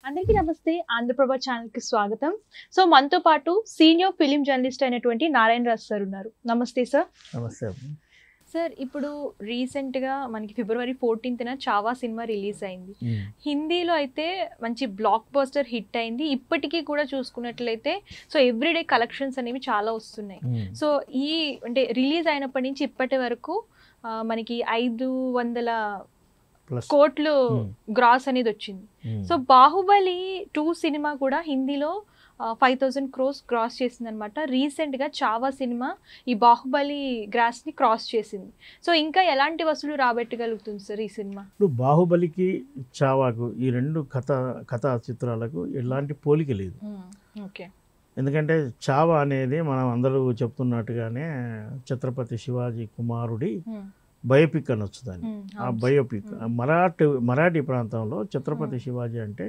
అందరికీ నమస్తే. ఆంధ్రప్రభ ఛానల్‌కి స్వాగతం. సో మనతో పాటు సీనియర్ ఫిల్మ్ జర్నలిస్ట్ అయినటువంటి నారాయణ రాజ్ సార్ ఉన్నారు. నమస్తే సార్. నమస్తే. సార్ ఇప్పుడు రీసెంట్‌గా మనకి ఫిబ్రవరి 14న చావా సినిమా రిలీజ్ అయింది. హిందీలో అయితే మంచి బ్లాక్ బస్టర్ హిట్ అయింది. ఇప్పటికీ కూడా చూసుకున్నట్లయితే సో ఎవ్రీడే కలెక్షన్స్ అనేవి చాలా వస్తున్నాయి. సో ఈ అంటే రిలీజ్ అయినప్పటి నుంచి ఇప్పటి వరకు మనకి 500 కోట్లు గ్రాస్ అనేది వచ్చింది. సో బాహుబలి 2 సినిమా కూడా హిందీలో 5000 crores క్రాస్ చేసింది అనమాట. రీసెంట్గా చావా సినిమా ఈ బాహుబలి గ్రాస్ ని క్రాస్ చేసింది. సో ఇంకా ఎలాంటి వసూలు రాబెట్టగలుగుతుంది సార్ ఈ సినిమా? ఇప్పుడు బాహుబలికి చావాకు ఈ రెండు కథా చిత్రాలకు ఎలాంటి పోలిక లేదు. ఓకే. ఎందుకంటే చావా అనేది మనం అందరూ చెప్తున్నట్టుగానే ఛత్రపతి శివాజీ కుమారుడి బయోపిక్ అనొచ్చు దాన్ని. ఆ బయోపిక్ మరాఠీ ప్రాంతంలో ఛత్రపతి శివాజీ అంటే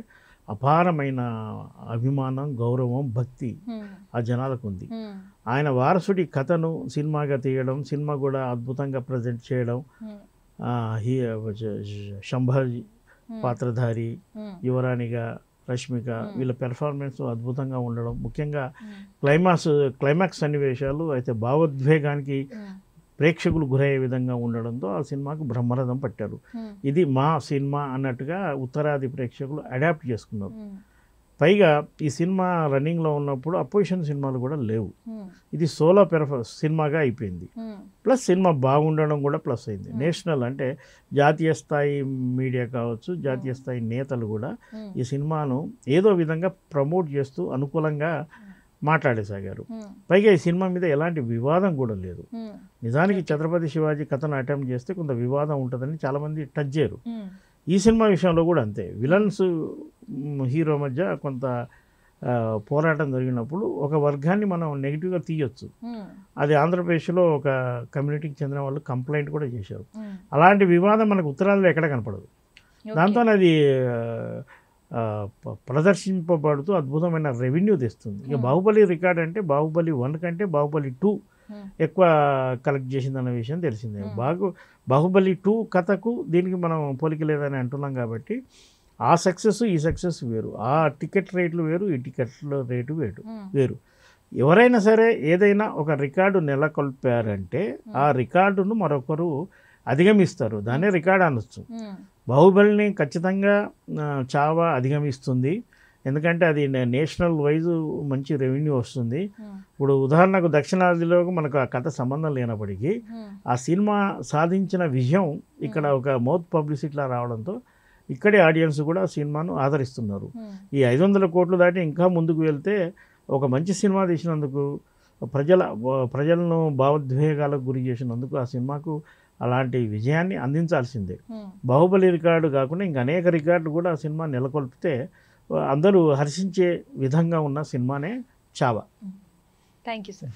అపారమైన అభిమానం, గౌరవం, భక్తి ఆ జనాలకు ఉంది. ఆయన వారసుడి కథను సినిమాగా తీయడం, సినిమా కూడా అద్భుతంగా ప్రజెంట్ చేయడం, శంభాజీ పాత్రధారి, యువరాణిగా రష్మిక వీళ్ళ పెర్ఫార్మెన్స్ అద్భుతంగా ఉండడం, ముఖ్యంగా క్లైమాక్స్ సన్నివేశాలు అయితే భావోద్వేగానికి ప్రేక్షకులు గురయ్యే విధంగా ఉండడంతో ఆ సినిమాకు బ్రహ్మరథం పట్టారు. ఇది మా సినిమా అన్నట్టుగా ఉత్తరాది ప్రేక్షకులు అడాప్ట్ చేసుకున్నారు. పైగా ఈ సినిమా రన్నింగ్లో ఉన్నప్పుడు అపోజిషన్ సినిమాలు కూడా లేవు. ఇది సోలో సినిమాగా అయిపోయింది. ప్లస్ సినిమా బాగుండడం కూడా ప్లస్ అయింది. నేషనల్ అంటే జాతీయ స్థాయి మీడియా కావచ్చు, జాతీయ స్థాయి నేతలు కూడా ఈ సినిమాను ఏదో విధంగా ప్రమోట్ చేస్తూ అనుకూలంగా మాట్లాడేసాగారు. పైగా ఈ సినిమా మీద ఎలాంటి వివాదం కూడా లేదు. నిజానికి ఛత్రపతి శివాజీ కథను అటెంప్ట్ చేస్తే కొంత వివాదం ఉంటుందని చాలామంది టచ్ చేయరు. ఈ సినిమా విషయంలో కూడా అంతే. విలన్స్ హీరో మధ్య కొంత పోరాటం జరిగినప్పుడు ఒక వర్గాన్ని మనం నెగిటివ్గా తీయొచ్చు. అది ఆంధ్రప్రదేశ్లో ఒక కమ్యూనిటీకి చెందిన వాళ్ళు కంప్లైంట్ కూడా చేశారు. అలాంటి వివాదం మనకు ఉత్తరాదిలో ఎక్కడ కనపడదు. దాంతో అది ప్రదర్శింపబడుతూ అద్భుతమైన రెవెన్యూ తెస్తుంది. ఇక బాహుబలి రికార్డ్ అంటే బాహుబలి 1 కంటే బాహుబలి 2 ఎక్కువ కలెక్ట్ చేసిందన్న విషయం తెలిసిందే. బాహుబలి 2 కథకు దీనికి మనం పోలిక లేదని అంటున్నాం కాబట్టి ఆ సక్సెస్ ఈ సక్సెస్ వేరు. ఆ టికెట్ రేట్లు వేరు, ఈ టికెట్ల రేటు వేరు. ఎవరైనా సరే ఏదైనా ఒక రికార్డు నెలకొల్పారంటే ఆ రికార్డును మరొకరు అధిగమిస్తారు. దాన్నే రికార్డ్ అనొచ్చు. బాహుబలిని ఖచ్చితంగా చావా అధిగమిస్తుంది. ఎందుకంటే అది నేషనల్ వైజ్ మంచి రెవెన్యూ వస్తుంది. ఇప్పుడు ఉదాహరణకు దక్షిణాదిలో మనకు ఆ కథ సంబంధం లేనప్పటికీ ఆ సినిమా సాధించిన విజయం ఇక్కడ ఒక మౌత్ పబ్లిసిటీలా రావడంతో ఇక్కడే ఆడియన్స్ కూడా సినిమాను ఆదరిస్తున్నారు. ఈ 500 కోట్లు దాటి ఇంకా ముందుకు వెళ్తే ఒక మంచి సినిమా తీసినందుకు, ప్రజలను భావోద్వేగాలకు గురి చేసినందుకు ఆ సినిమాకు అలాంటి విజయాన్ని అందించాల్సిందే. బాహుబలి రికార్డు కాకుండా ఇంకా అనేక రికార్డులు కూడా ఆ సినిమా నెలకొల్పితే అందరూ హర్షించే విధంగా ఉన్న సినిమానే చావా. Thank you sir.